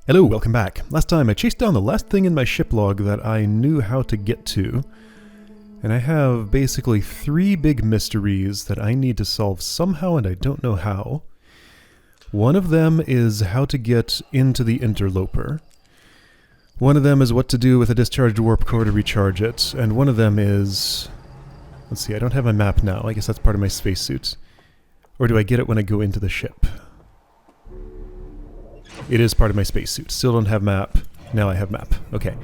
Hello, welcome back. Last time I chased down the last thing in my ship log that I knew how to get to. And I have basically 3 big mysteries that I need to solve somehow and I don't know how. One of them is how to get into the interloper. One of them is what to do with a discharged warp core to recharge it. And one of them is... Let's see, I don't have my map now. I guess that's part of my spacesuit. Or do I get it when I go into the ship? It is part of my spacesuit. Still don't have map. Now I have map. Okay.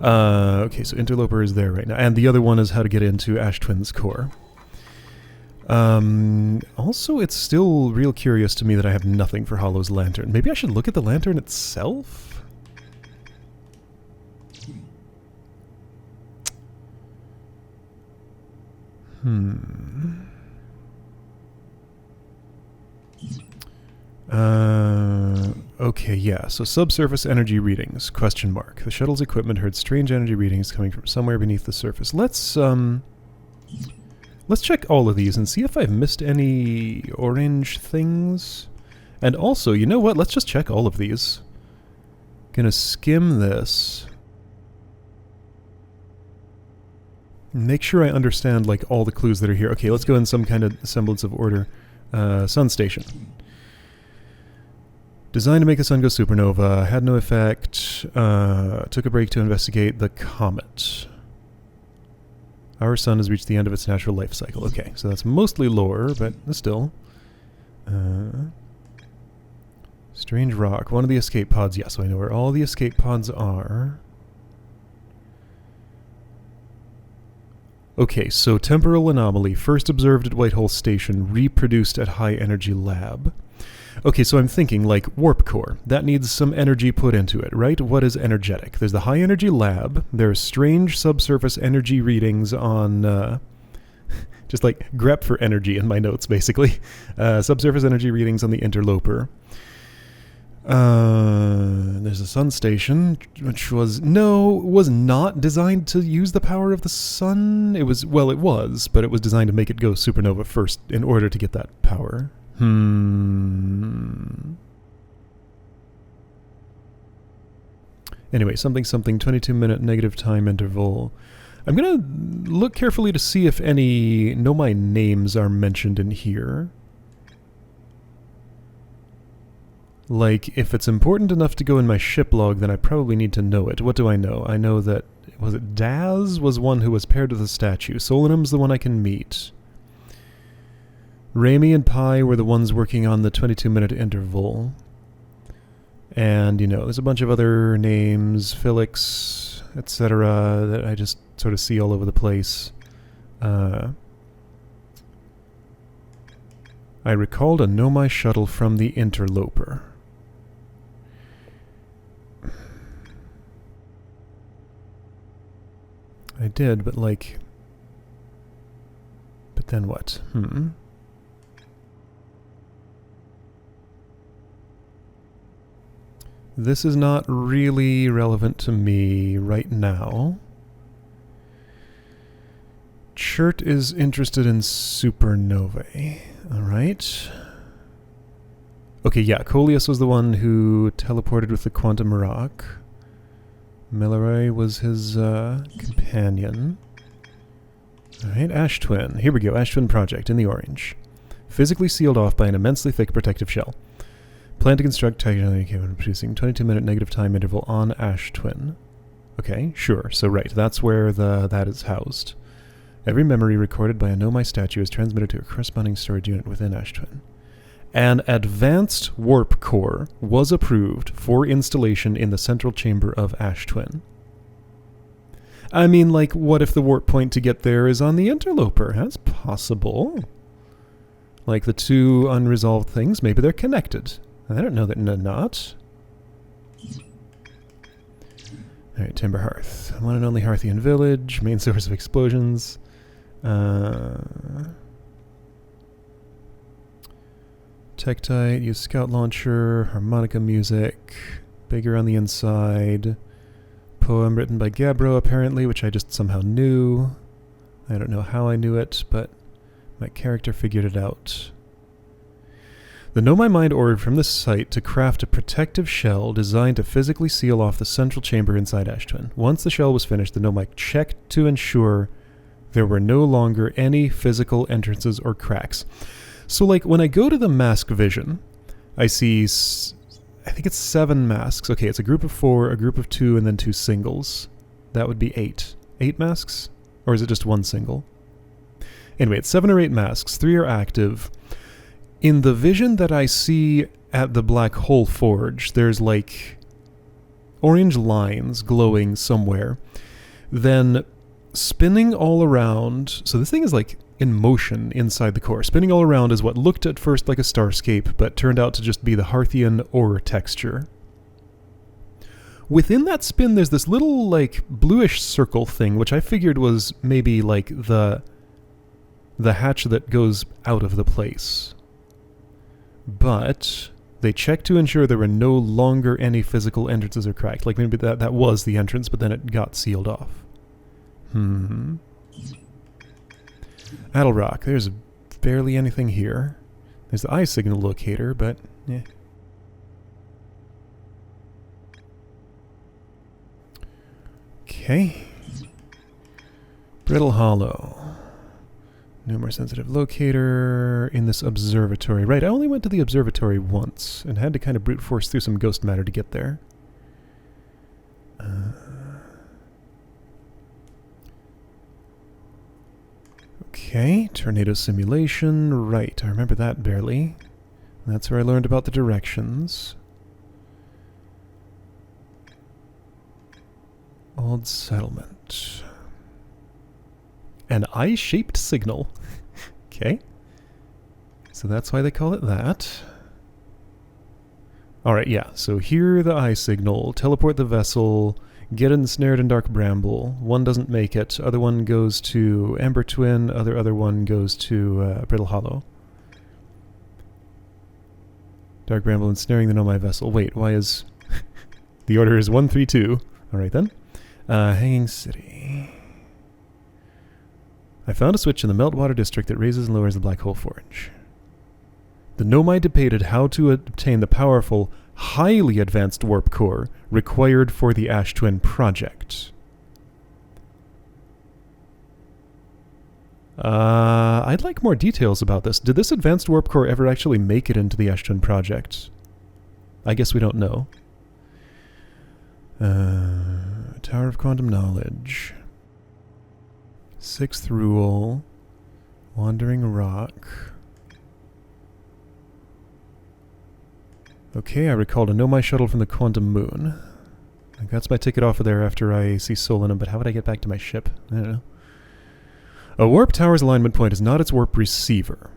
Okay, so interloper is there right now. And the other one is how to get into Ash Twin's core. Also, it's still real curious to me that I have nothing for Hollow's lantern. Maybe I should look at the lantern itself? Okay, yeah, so subsurface energy readings, question mark. The shuttle's equipment heard strange energy readings coming from somewhere beneath the surface. Let's check all of these and see if I've missed any orange things. And also, you know what, let's just check all of these. Gonna skim this. Make sure I understand, like, all the clues that are here. Okay, let's go in some kind of semblance of order. Sun station. Designed to make the sun go supernova, had no effect, took a break to investigate the comet. Our sun has reached the end of its natural life cycle. Okay, so that's mostly lore, but still. Strange rock, one of the escape pods. Yeah, so I know where all the escape pods are. Okay, so temporal anomaly, first observed at Whitehall Station, reproduced at High Energy Lab. Okay, so I'm thinking, like, warp core. That needs some energy put into it, right? What is energetic? There's the high energy lab. There's strange subsurface energy readings on, just like grep for energy in my notes, basically. Subsurface energy readings on the interloper. There's a sun station, which was not designed to use the power of the sun. It was, but it was designed to make it go supernova first in order to get that power. Anyway, something, 22-minute negative time interval. I'm gonna look carefully to see if any Nomai names are mentioned in here. Like, if it's important enough to go in my ship log, then I probably need to know it. What do I know? I know that, was it Daz was one who was paired with a statue. Solinum's the one I can meet. Raimi and Pi were the ones working on the 22-minute interval. And, you know, there's a bunch of other names, Felix, etc., that I just sort of see all over the place. I recalled a Nomai shuttle from the interloper. I did, but like... But then what? This is not really relevant to me right now. Chert is interested in supernovae. Alright. Okay, yeah, Coleus was the one who teleported with the quantum rock. Milleray was his companion. Alright, Ash Twin. Here we go, Ash Twin Project in the orange. Physically sealed off by an immensely thick protective shell. Plan to construct titanium capable of producing 22-minute negative time interval on Ash Twin. Okay, sure. So right, that's where that is housed. Every memory recorded by a Nomai statue is transmitted to a corresponding storage unit within Ash Twin. An advanced warp core was approved for installation in the central chamber of Ash Twin. I mean, like, what if the warp point to get there is on the interloper? That's possible. Like, the two unresolved things, maybe they're connected. I don't know that they're not. Alright, Timber Hearth. One and only Hearthian village, main source of explosions. Tektite, use scout launcher, harmonica music, bigger on the inside. Poem written by Gabbro, apparently, which I just somehow knew. I don't know how I knew it, but my character figured it out. The Nomai Mind ordered from the site to craft a protective shell designed to physically seal off the central chamber inside Ash Twin. Once the shell was finished, the Nomai checked to ensure there were no longer any physical entrances or cracks. So, like, when I go to the mask vision, I see, I think it's 7 masks. Okay, it's a group of 4, a group of 2, and then 2 singles. That would be 8. 8 masks? Or is it just 1 single? Anyway, it's 7 or 8 masks. 3 are active. In the vision that I see at the Black Hole Forge, there's like orange lines glowing somewhere. Then spinning all around, so this thing is like in motion inside the core. Spinning all around is what looked at first like a starscape, but turned out to just be the Hearthian ore texture. Within that spin, there's this little like bluish circle thing, which I figured was maybe like the hatch that goes out of the place. But they checked to ensure there were no longer any physical entrances or cracks. Like maybe that was the entrance, but then it got sealed off. Addlerock, there's barely anything here. There's the eye signal locator, but yeah. Okay. Brittle Hollow. No more sensitive locator in this observatory. Right, I only went to the observatory once and had to kind of brute force through some ghost matter to get there. Okay, tornado simulation. Right, I remember that barely. That's where I learned about the directions. Old settlement. An eye-shaped signal. Okay. So that's why they call it that. Alright, yeah. So hear the eye signal, teleport the vessel, get ensnared in Dark Bramble. One doesn't make it. Other one goes to Ember Twin. Other one goes to Brittle Hollow. Dark Bramble ensnaring the Nomai vessel. Wait, why is... the order is 132. Alright then. Hanging City. I found a switch in the Meltwater District that raises and lowers the Black Hole Forge. The Nomai debated how to obtain the powerful, highly advanced warp core required for the Ash Twin project. I'd like more details about this. Did this advanced warp core ever actually make it into the Ash Twin project? I guess we don't know. Tower of Quantum Knowledge. 6th Rule. Wandering Rock. Okay, I recalled a Nomai shuttle from the Quantum Moon. Like, that's my ticket off of there after I see Solanum, but how would I get back to my ship? I don't know. A warp tower's alignment point is not its warp receiver.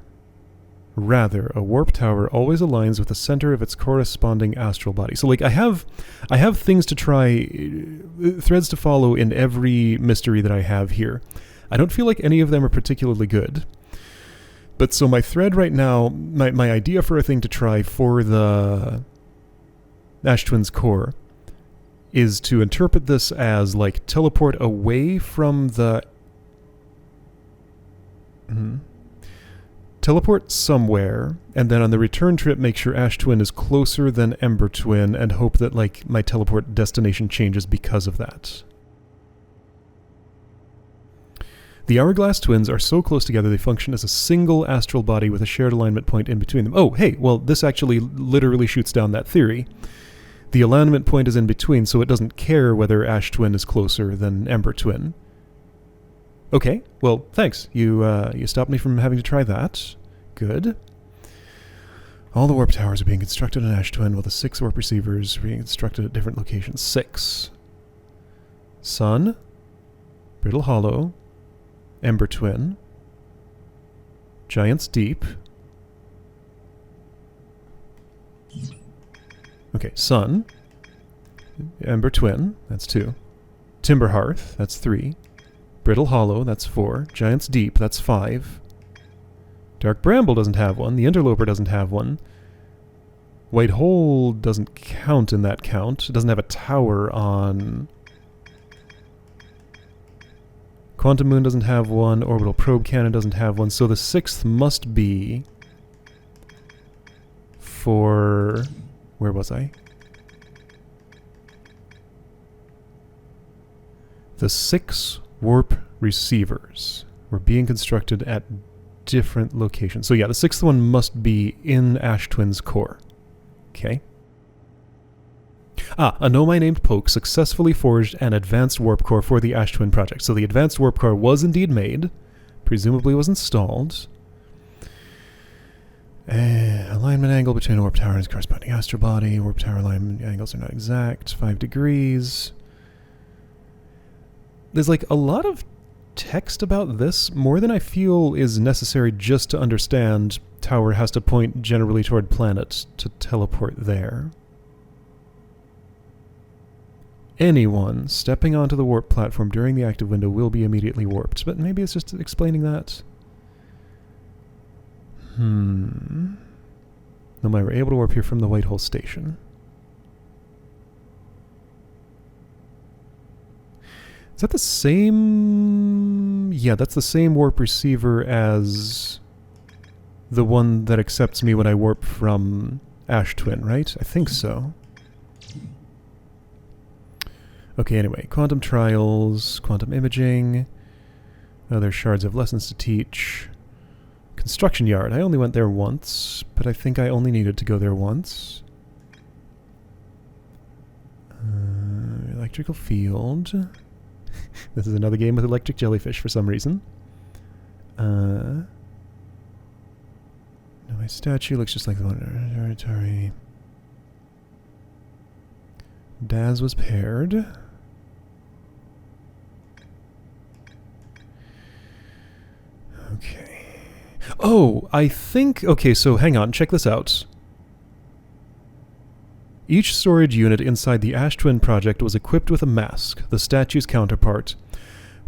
Rather, a warp tower always aligns with the center of its corresponding astral body. So, like, I have things to try, threads to follow in every mystery that I have here. I don't feel like any of them are particularly good. But so my thread right now, my idea for a thing to try for the Ash Twin's core is to interpret this as, like, teleport away from the... Teleport somewhere, and then on the return trip make sure Ash Twin is closer than Ember Twin, and hope that, like, my teleport destination changes because of that. The Hourglass Twins are so close together they function as a single astral body with a shared alignment point in between them. Oh, hey, well, this actually literally shoots down that theory. The alignment point is in between, so it doesn't care whether Ash Twin is closer than Ember Twin. Okay, well, thanks. You stopped me from having to try that. Good. All the warp towers are being constructed in Ash Twin, while the 6 warp receivers are being constructed at different locations. 6. Sun, Brittle Hollow, Ember Twin, Giant's Deep. Okay, Sun, Ember Twin, that's 2. Timber Hearth, that's 3. Brittle Hollow, that's 4. Giant's Deep, that's 5. Dark Bramble doesn't have one. The Interloper doesn't have one. White Hole doesn't count in that count. It doesn't have a tower on... Quantum Moon doesn't have one. Orbital Probe Cannon doesn't have one. So the 6th must be for... Where was I? The 6 warp receivers were being constructed at different locations. So yeah, the 6th one must be in Ash Twin's core. Okay. A Nomai named Poke successfully forged an advanced warp core for the Ash Twin project. So the advanced warp core was indeed made, presumably was installed. Alignment angle between a warp tower and its corresponding astral body. Warp tower alignment angles are not exact. 5 degrees. There's like a lot of text about this, more than I feel is necessary just to understand tower has to point generally toward planet to teleport there. Anyone stepping onto the warp platform during the active window will be immediately warped, but maybe it's just explaining that. No, we were able to warp here from the Whitehall station. Is that the same... Yeah, that's the same warp receiver as the one that accepts me when I warp from Ash Twin, right? I think so. Okay, anyway, quantum trials, quantum imaging. Other shards of lessons to teach. Construction yard. I only went there once, but I think I only needed to go there once. Electrical field. This is another game with electric jellyfish for some reason. No, my statue looks just like the one in Atari. Daz was paired. Okay. Oh, I think... Okay, so hang on, check this out. Each storage unit inside the Ash Twin project was equipped with a mask, the statue's counterpart,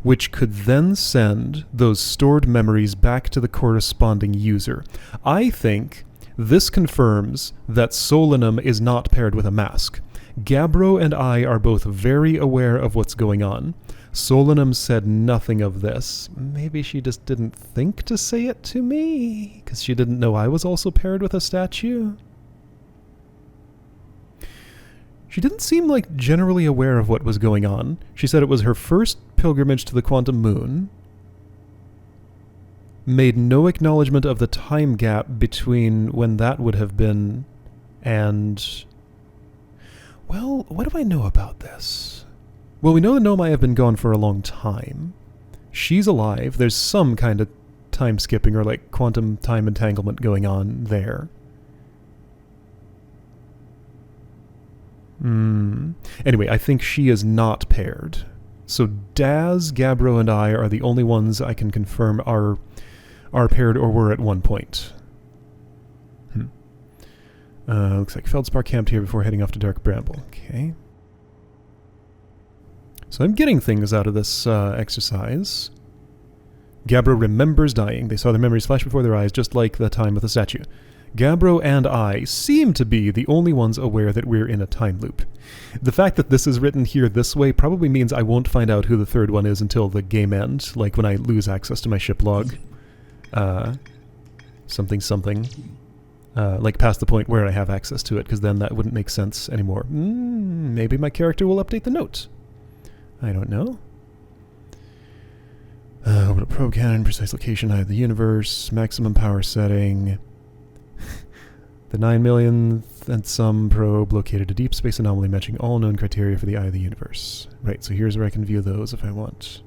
which could then send those stored memories back to the corresponding user. I think this confirms that Solanum is not paired with a mask. Gabbro and I are both very aware of what's going on. Solanum said nothing of this. Maybe she just didn't think to say it to me, because she didn't know I was also paired with a statue. She didn't seem like generally aware of what was going on. She said it was her first pilgrimage to the Quantum Moon. Made no acknowledgement of the time gap between when that would have been and... Well, what do I know about this? Well, we know the Nomai have been gone for a long time. She's alive. There's some kind of time skipping or like quantum time entanglement going on there. Anyway, I think she is not paired. So Daz, Gabbro, and I are the only ones I can confirm are paired or were at one point. Looks like Feldspar camped here before heading off to Dark Bramble. Okay. So I'm getting things out of this exercise. Gabbro remembers dying. They saw their memories flash before their eyes, just like the time with the statue. Gabbro and I seem to be the only ones aware that we're in a time loop. The fact that this is written here this way probably means I won't find out who the third one is until the game end, like when I lose access to my ship log. Something. Like past the point where I have access to it, because then that wouldn't make sense anymore. Maybe my character will update the note. I don't know. Orbital probe cannon, precise location, eye of the universe, maximum power setting. The 9 millionth and some probe located a deep space anomaly matching all known criteria for the eye of the universe. Right, so here's where I can view those if I want.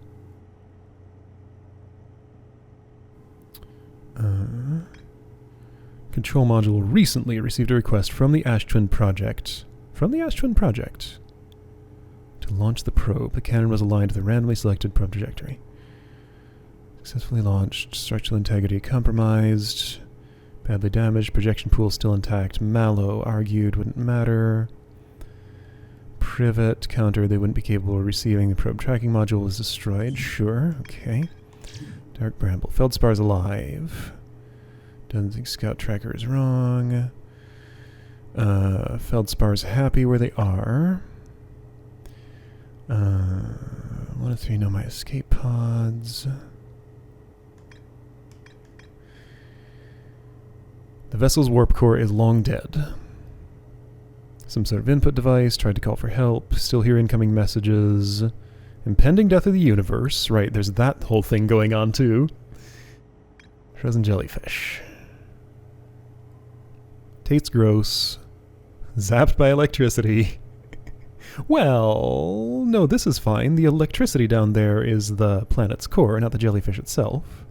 Control module recently received a request from the Ash Twin project. To launch the probe. The cannon was aligned to the randomly selected probe trajectory. Successfully launched. Structural integrity compromised. Badly damaged. Projection pool still intact. Mallow argued wouldn't matter. Privet countered they wouldn't be capable of receiving. The probe tracking module was destroyed. Sure. Okay. Dark Bramble. Feldspar's alive. Doesn't think Scout Tracker is wrong. Feldspar's happy where they are. 1 of 3 know my escape pods. The vessel's warp core is long dead. Some sort of input device, tried to call for help, still hear incoming messages. Impending death of the universe. Right, there's that whole thing going on too. Frozen jellyfish. Tastes gross. Zapped by electricity. Well, no, this is fine. The electricity down there is the planet's core, not the jellyfish itself.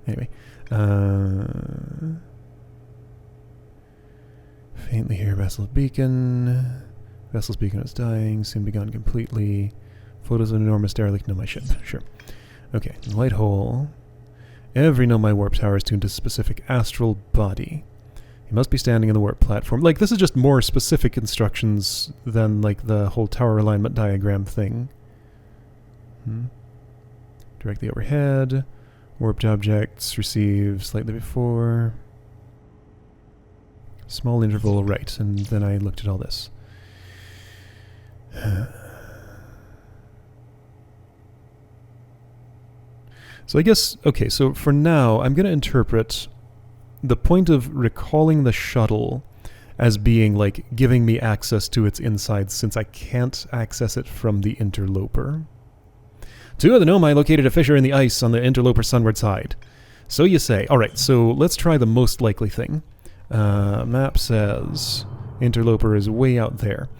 Anyway. Faintly hear vessel's beacon. Vessel's beacon is dying, soon be gone completely. Photos of an enormous derelict. No, my ship. Sure. Okay, light hole. Every my warp tower is tuned to a specific astral body. You must be standing in the warp platform. Like, this is just more specific instructions than, like, the whole tower alignment diagram thing. Directly overhead. Warped objects receive slightly before. Small interval, right. And then I looked at all this. So I guess, okay, so for now, I'm going to interpret the point of recalling the shuttle as being, like, giving me access to its insides since I can't access it from the interloper. Two of the Nomai located a fissure in the ice on the interloper sunward side. So you say. Alright, so let's try the most likely thing. Map says interloper is way out there.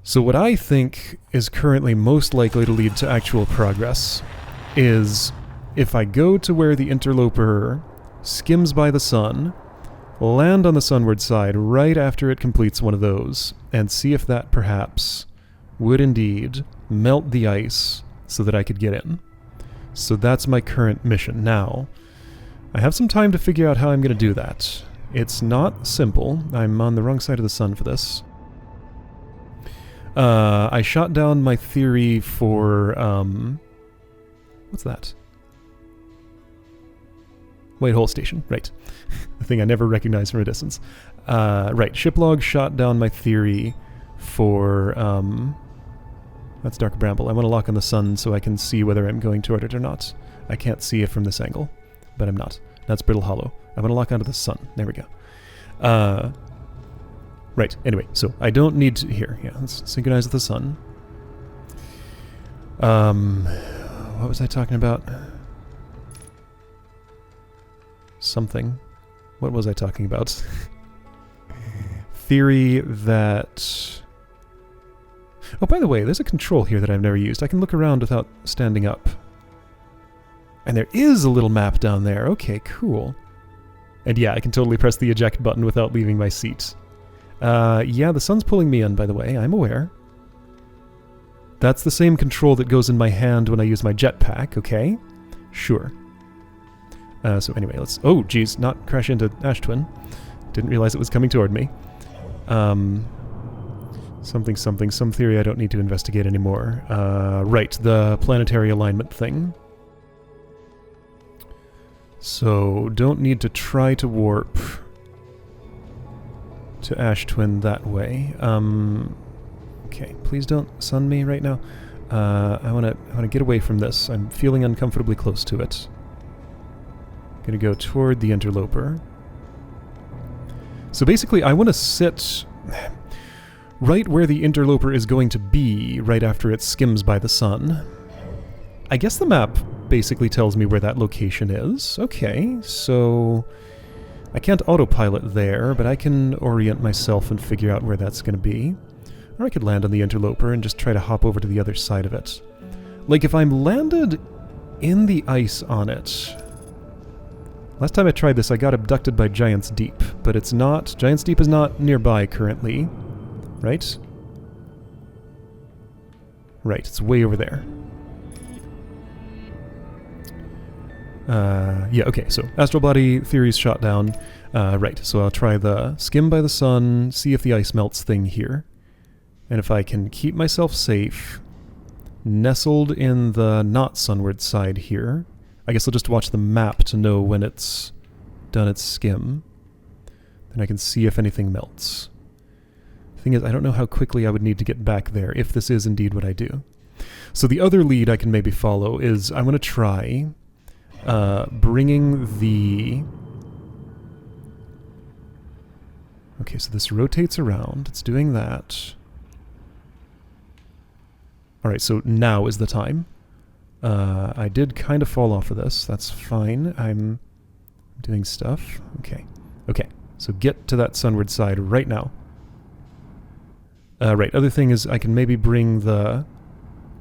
So what I think is currently most likely to lead to actual progress is if I go to where the interloper skims by the sun, land on the sunward side right after it completes one of those, and see if that perhaps would indeed melt the ice so that I could get in. So that's my current mission. Now, I have some time to figure out how I'm going to do that. It's not simple. I'm on the wrong side of the sun for this. I shot down my theory for, what's that? White Hole Station, right. The thing I never recognized from a distance. Right, Shiplog shot down my theory for, that's Dark Bramble. I want to lock on the sun so I can see whether I'm going toward it or not. I can't see it from this angle, but I'm not. That's Brittle Hollow. I want to lock onto the sun. There we go. Right, anyway, so I don't need to... Here, yeah, let's synchronize with the sun. What was I talking about? Something. What was I talking about? Theory that... Oh, by the way, there's a control here that I've never used. I can look around without standing up. And there is a little map down there. Okay, cool. And yeah, I can totally press the eject button without leaving my seat. Yeah, the sun's pulling me in, by the way. I'm aware. That's the same control that goes in my hand when I use my jetpack, okay? Sure. So anyway, let's... Oh, geez, not crash into Ash Twin. Didn't realize it was coming toward me. Something, some theory I don't need to investigate anymore. Right, the planetary alignment thing. So, don't need to try to warp to Ash Twin that way. Okay, please don't sun me right now. I wanna get away from this. I'm feeling uncomfortably close to it. Gonna go toward the interloper. So basically, I want to sit right where the interloper is going to be right after it skims by the sun. I guess the map basically tells me where that location is. Okay, so I can't autopilot there, but I can orient myself and figure out where that's going to be. Or I could land on the interloper and just try to hop over to the other side of it. Like, if I'm landed in the ice on it... Last time I tried this, I got abducted by Giant's Deep, but it's not... Giant's Deep is not nearby currently, right? Right, it's way over there. Yeah, okay, so astral body theory's shot down. Right, so I'll try the skim by the sun, see if the ice melts thing here. And if I can keep myself safe, nestled in the not sunward side here, I guess I'll just watch the map to know when it's done its skim. Then I can see if anything melts. The thing is, I don't know how quickly I would need to get back there, if this is indeed what I do. So the other lead I can maybe follow is, I'm going to try bringing the Okay, so this rotates around. It's doing that. Alright, so now is the time. I did kind of fall off of this. That's fine. I'm doing stuff. Okay. Okay, so get to that sunward side right now. Right, other thing is I can maybe bring the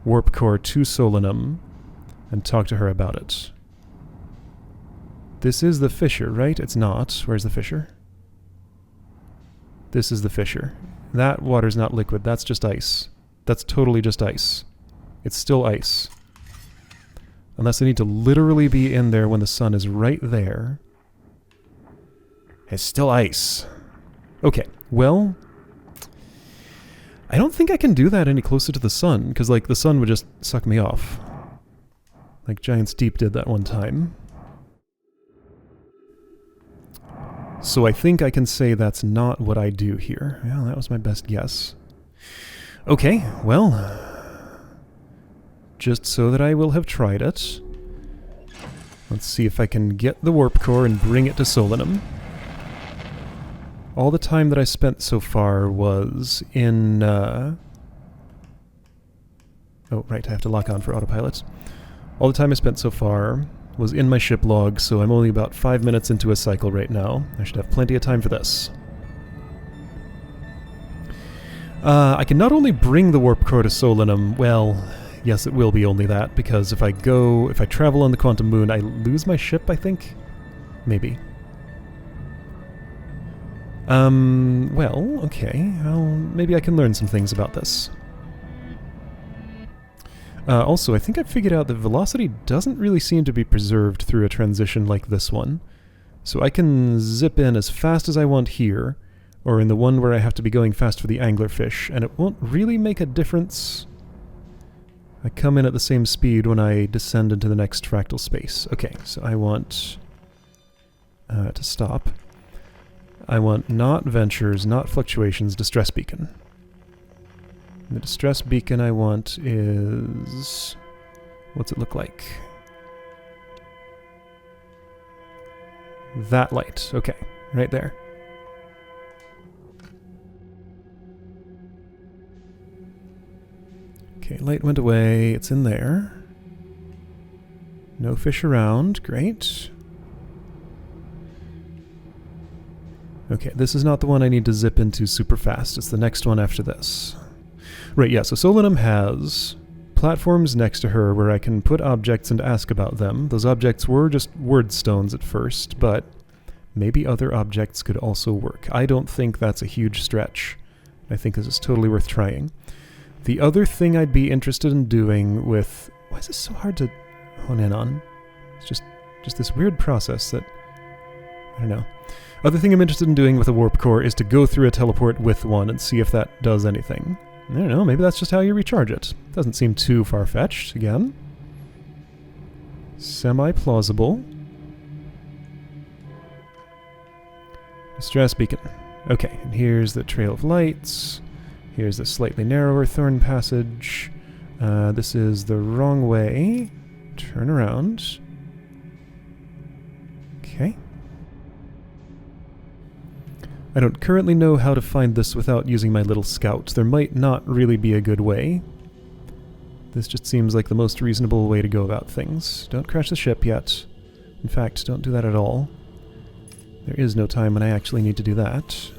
warp core to Solanum and talk to her about it. This is the fissure, right? It's not. Where's the fissure? This is the fissure. That water's not liquid. That's just ice. That's totally just ice. It's still ice. Unless I need to literally be in there when the sun is right there. It's still ice. Okay, well, I don't think I can do that any closer to the sun, because, like, the sun would just suck me off. Like Giant's Deep did that one time. So I think I can say that's not what I do here. Well, that was my best guess. Okay, well, just so that I will have tried it, let's see if I can get the warp core and bring it to Solanum. All the time that I spent so far was in... Oh, right, I have to lock on for autopilot. All the time I spent so far was in my ship log, so I'm only about 5 minutes into a cycle right now. I should have plenty of time for this. I can not only bring the warp core to Solanum, well, yes, it will be only that, because if I travel on the Quantum Moon, I lose my ship, I think? Maybe. Well, okay. Well, maybe I can learn some things about this. Also, I think I figured out that velocity doesn't really seem to be preserved through a transition like this one. So I can zip in as fast as I want here, or in the one where I have to be going fast for the anglerfish, and it won't really make a difference. I come in at the same speed when I descend into the next fractal space. Okay, so I want to stop. I want not ventures, not fluctuations, distress beacon. The distress beacon I want is... what's it look like? That light. Okay, right there. Okay, light went away. It's in there. No fish around. Great. Okay, this is not the one I need to zip into super fast. It's the next one after this. Right, yeah, so Solanum has platforms next to her where I can put objects and ask about them. Those objects were just word stones at first, but maybe other objects could also work. I don't think that's a huge stretch. I think this is totally worth trying. The other thing I'd be interested in doing with... why is this so hard to hone in on? It's just this weird process that... I don't know. Other thing I'm interested in doing with a warp core is to go through a teleport with one and see if that does anything. I don't know, maybe that's just how you recharge it. Doesn't seem too far-fetched, again. Semi-plausible. Distress beacon. Okay, and here's the trail of lights. Here's the slightly narrower thorn passage. This is the wrong way. Turn around. Okay. I don't currently know how to find this without using my little scout. There might not really be a good way. This just seems like the most reasonable way to go about things. Don't crash the ship yet. In fact, don't do that at all. There is no time when I actually need to do that.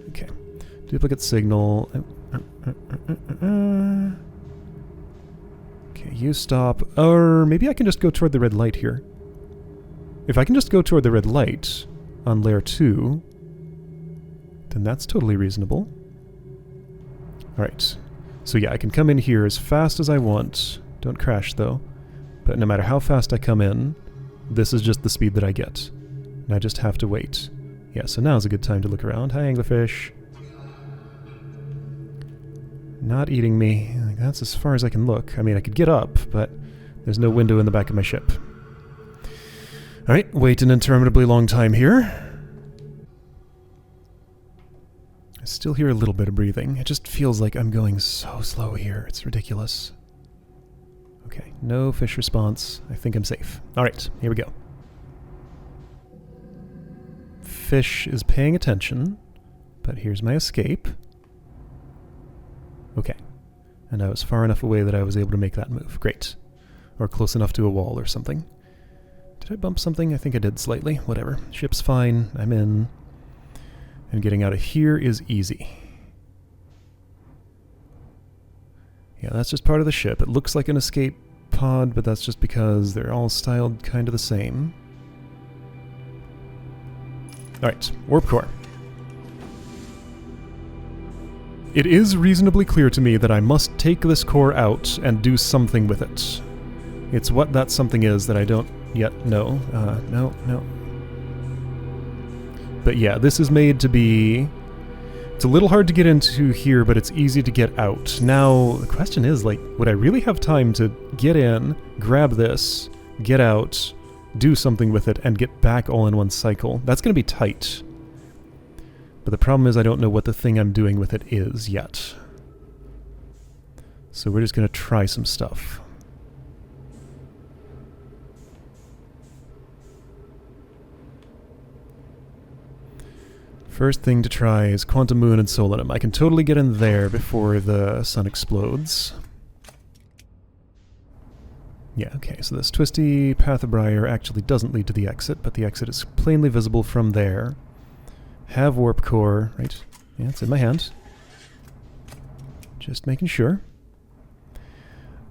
Okay. Duplicate signal. Okay, you stop. Or maybe I can just go toward the red light here. If I can just go toward the red light on layer 2, then that's totally reasonable. Alright. So yeah, I can come in here as fast as I want. Don't crash, though. But no matter how fast I come in, this is just the speed that I get. And I just have to wait. Yeah, so now's a good time to look around. Hi, anglerfish. Not eating me. That's as far as I can look. I mean, I could get up, but there's no window in the back of my ship. Alright, wait an interminably long time here. I still hear a little bit of breathing. It just feels like I'm going so slow here. It's ridiculous. Okay, no fish response. I think I'm safe. Alright, here we go. fish is paying attention, but here's my escape. Okay. And I was far enough away that I was able to make that move. Great. Or close enough to a wall or something. Did I bump something? I think I did slightly. Whatever. Ship's fine. I'm in. And getting out of here is easy. Yeah, that's just part of the ship. It looks like an escape pod, but that's just because they're all styled kind of the same. Alright, warp core. It is reasonably clear to me that I must take this core out and do something with it. It's what that something is that I don't yet know. No. But yeah, this is made to be... It's a little hard to get into here, but it's easy to get out. Now, the question is, like, would I really have time to get in, grab this, get out, do something with it, and get back all in one cycle? That's going to be tight. But the problem is I don't know what the thing I'm doing with it is yet. So we're just going to try some stuff. First thing to try is Quantum Moon and Solanum. I can totally get in there before the sun explodes. Yeah, okay, so this twisty Path of Briar actually doesn't lead to the exit, but the exit is plainly visible from there. Have warp core, right? Yeah, it's in my hand. Just making sure.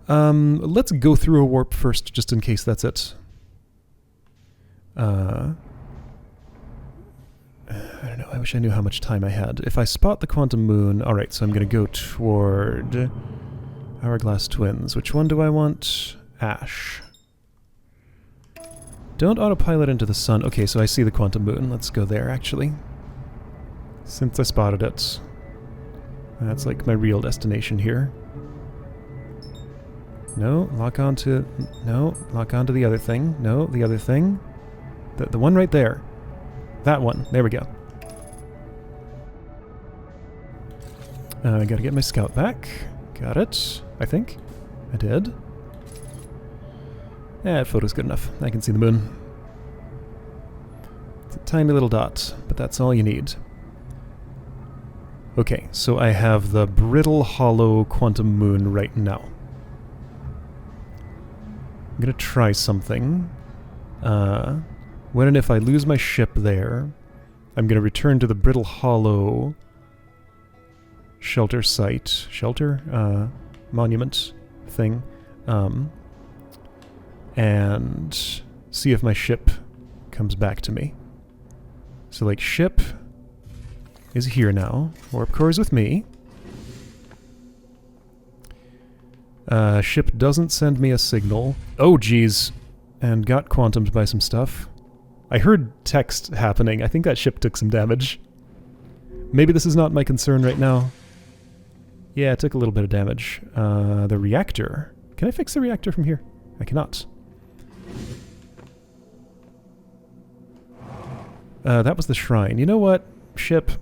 Let's go through a warp first, just in case that's it. I don't know, I wish I knew how much time I had. If I spot the Quantum Moon... Alright, so I'm going to go toward Hourglass Twins. Which one do I want? Ash. Don't autopilot into the sun. Okay, so I see the Quantum Moon. Let's go there, actually. Since I spotted it. That's like my real destination here. No, lock onto... No, lock onto the other thing. No, the other thing. The one right there. That one. There we go. I gotta get my scout back. Got it, I think. I did. Yeah, photo's good enough. I can see the moon. It's a tiny little dot, but that's all you need. Okay, so I have the brittle, hollow Quantum Moon right now. I'm gonna try something. When and if I lose my ship there, I'm gonna return to the brittle, hollow shelter site. Shelter? Monument thing. And see if my ship comes back to me. So, like, ship is here now. Warp core is with me. Ship doesn't send me a signal. Oh, geez. And got quantumed by some stuff. I heard text happening. I think that ship took some damage. Maybe this is not my concern right now. Yeah, it took a little bit of damage. The reactor. Can I fix the reactor from here? I cannot. That was the shrine. You know what, ship?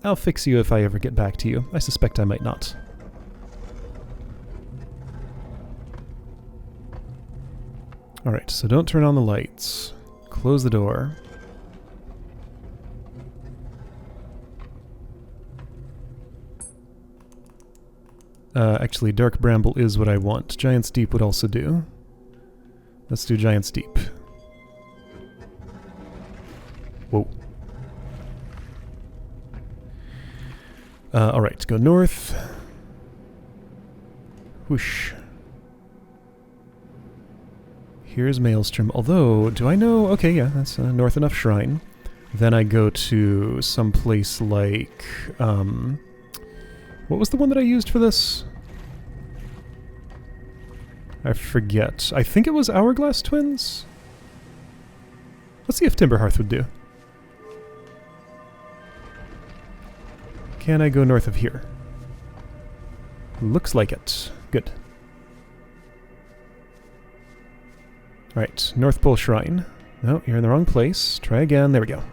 I'll fix you if I ever get back to you. I suspect I might not. Alright, so don't turn on the lights. Close the door. Actually, Dark Bramble is what I want. Giant's Deep would also do. Let's do Giant's Deep. Whoa. Alright, go north. Whoosh. Here's Maelstrom. Although, do I know... Okay, yeah, that's a north enough shrine. Then I go to some place like... what was the one that I used for this? I forget. I think it was Hourglass Twins? Let's see if Timberhearth would do. Can I go north of here? Looks like it. Good. Alright, North Pole Shrine. No, you're in the wrong place. Try again. There we go.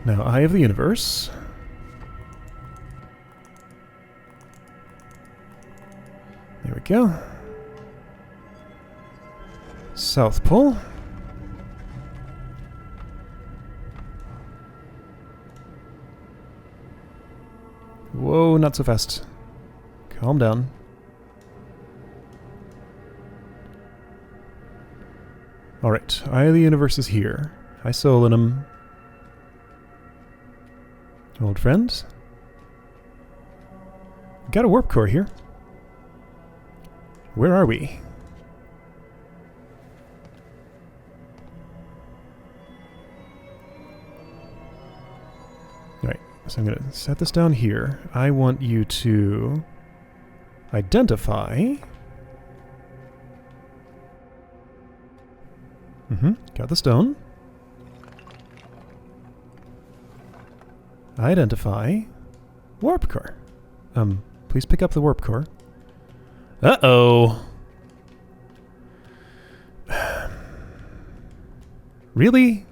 Now, Eye of the Universe. There we go. South Pole. Whoa, not so fast. Calm down. Alright, Eye of the Universe is here. Hi, Solanum. Old friends. Got a warp core here. Where are we? Alright, so I'm going to set this down here. I want you to identify. Got the stone. Identify warp core. Please pick up the warp core. Uh-oh. Really?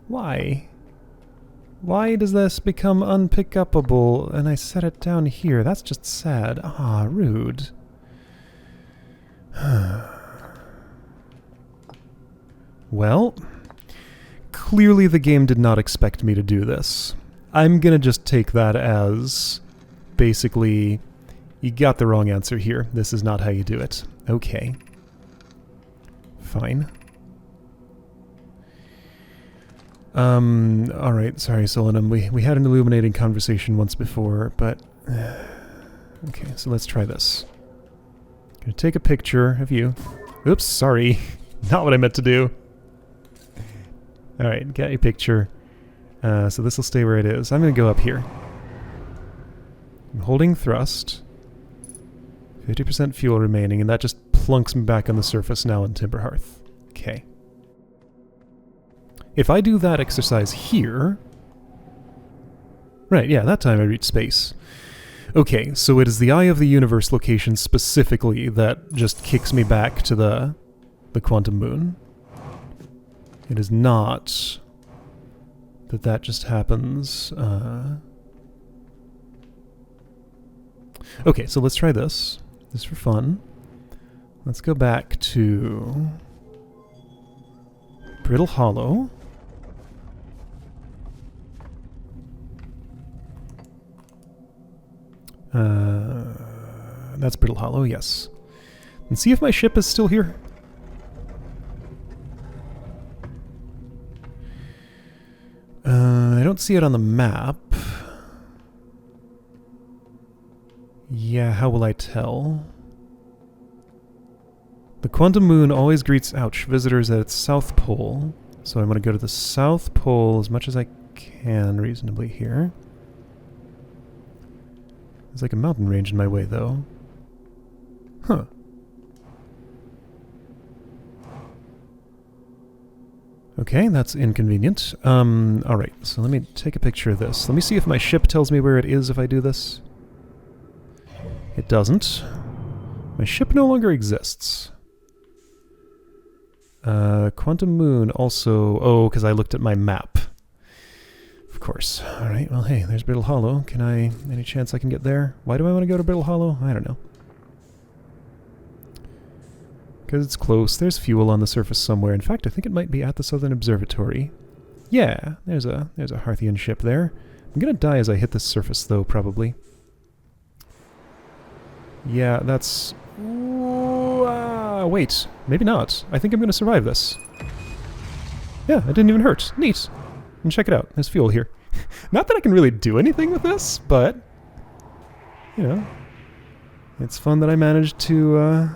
Why? Why does this become unpickupable and I set it down here? That's just sad. Ah, rude. Well, clearly the game did not expect me to do this. I'm gonna just take that as basically, you got the wrong answer here. This is not how you do it. Okay. Fine. Alright, sorry, Solanum. We had an illuminating conversation once before, but... okay, so let's try this. Gonna take a picture of you. Oops, sorry. Not what I meant to do. Alright, got your picture. So this will stay where it is. I'm gonna go up here. I'm holding thrust. 50% fuel remaining, and that just plunks me back on the surface now in Timberhearth. Okay. If I do that exercise here... Right, yeah, that time I reach space. Okay, so it is the Eye of the Universe location specifically that just kicks me back to the quantum moon. It is not that just happens. Okay, so let's try this. Just for fun. Let's go back to Brittle Hollow. That's Brittle Hollow, yes. And see if my ship is still here. I don't see it on the map. Yeah, how will I tell? The quantum moon always greets, visitors at its south pole. So I'm going to go to the south pole as much as I can reasonably here. There's like a mountain range in my way, though. Huh. Okay, that's inconvenient. Alright, so let me take a picture of this. Let me see if my ship tells me where it is if I do this. It doesn't. My ship no longer exists. Quantum Moon also... Oh, because I looked at my map. Of course. Alright, well hey, there's Brittle Hollow. Can I... Any chance I can get there? Why do I want to go to Brittle Hollow? I don't know. Because it's close. There's fuel on the surface somewhere. In fact, I think it might be at the Southern Observatory. Yeah, there's a Hearthian ship there. I'm gonna die as I hit this surface, though, probably. Yeah, that's... wait, maybe not. I think I'm gonna survive this. Yeah, it didn't even hurt. Neat. And check it out. There's fuel here. Not that I can really do anything with this, but... You know. It's fun that I managed to,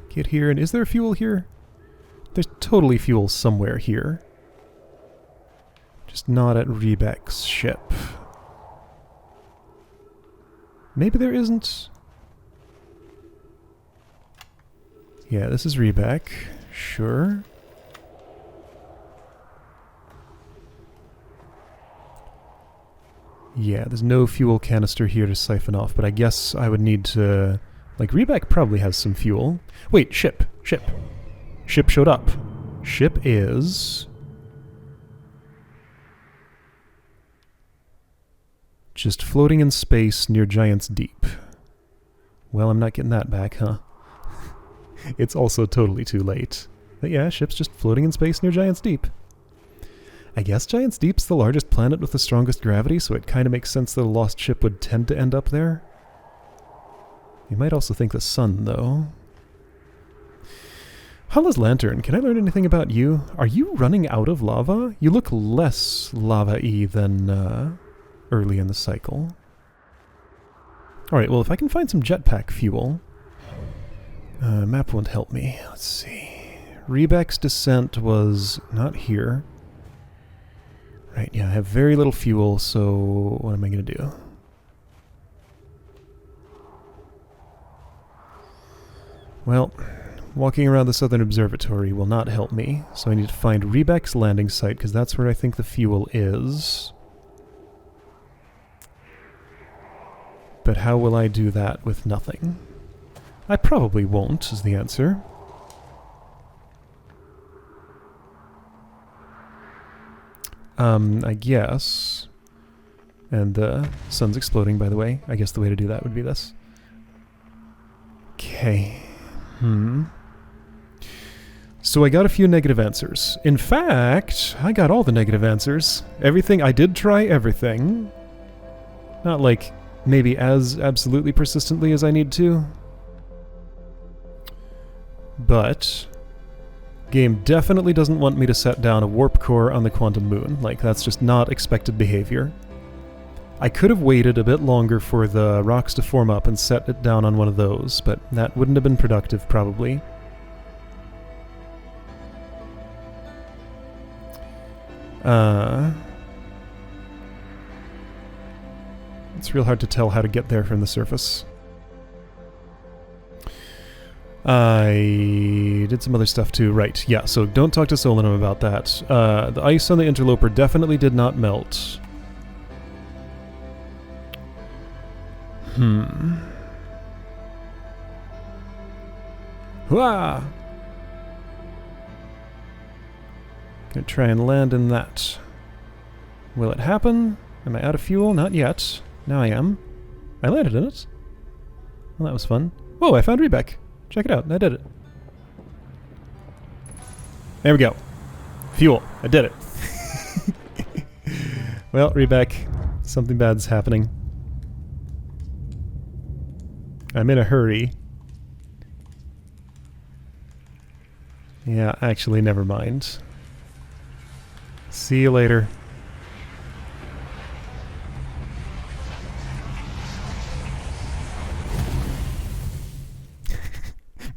get here. And is there fuel here? There's totally fuel somewhere here. Just not at Rebek's ship. Maybe there isn't. Yeah, this is Rebek. Sure. Yeah, there's no fuel canister here to siphon off, but I guess I would need to... Like, Rebek probably has some fuel. Wait, ship. Ship. Ship showed up. Ship is... just floating in space near Giant's Deep. Well, I'm not getting that back, huh? It's also totally too late. But yeah, ship's just floating in space near Giant's Deep. I guess Giant's Deep's the largest planet with the strongest gravity, so it kind of makes sense that a lost ship would tend to end up there. You might also think the sun, though. Hala's Lantern, can I learn anything about you? Are you running out of lava? You look less lava-y than early in the cycle. Alright, well if I can find some jetpack fuel... map won't help me. Let's see. Rebek's descent was not here. Right, yeah, I have very little fuel, so what am I going to do? Well, walking around the Southern Observatory will not help me, so I need to find Rebek's landing site, because that's where I think the fuel is. But how will I do that with nothing? I probably won't, is the answer. I guess... And the sun's exploding, by the way. I guess the way to do that would be this. Okay. So I got a few negative answers. In fact, I got all the negative answers. Everything, I did try everything. Not like, maybe as absolutely persistently as I need to. But... game definitely doesn't want me to set down a warp core on the quantum moon. Like, that's just not expected behavior. I could have waited a bit longer for the rocks to form up and set it down on one of those, but that wouldn't have been productive, probably. It's real hard to tell how to get there from the surface. I did some other stuff too. Right, yeah, so don't talk to Solanum about that. The ice on the interloper definitely did not melt. Hurrah! Gonna try and land in that. Will it happen? Am I out of fuel? Not yet. Now I am. I landed in it. Well, that was fun. Whoa, I found Rebek. Check it out. I did it. There we go. Fuel. I did it. Well, Rebek, something bad's happening. I'm in a hurry. Yeah, actually, never mind. See you later.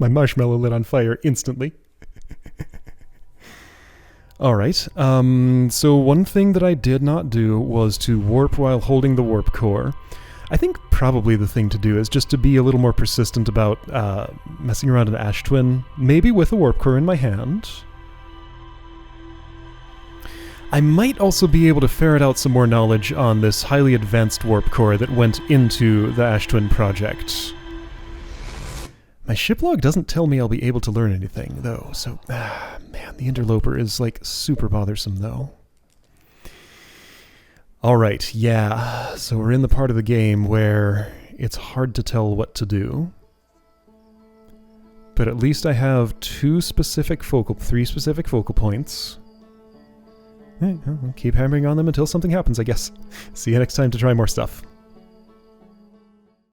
My marshmallow lit on fire instantly. Alright, so one thing that I did not do was to warp while holding the warp core. I think probably the thing to do is just to be a little more persistent about messing around an ash twin, maybe with a warp core in my hand. I might also be able to ferret out some more knowledge on this highly advanced warp core that went into the ash twin project. My ship log doesn't tell me I'll be able to learn anything, though, so... man, the interloper is, like, super bothersome, though. Alright, yeah, so we're in the part of the game where it's hard to tell what to do. But at least I have three specific focal points. I'll keep hammering on them until something happens, I guess. See you next time to try more stuff.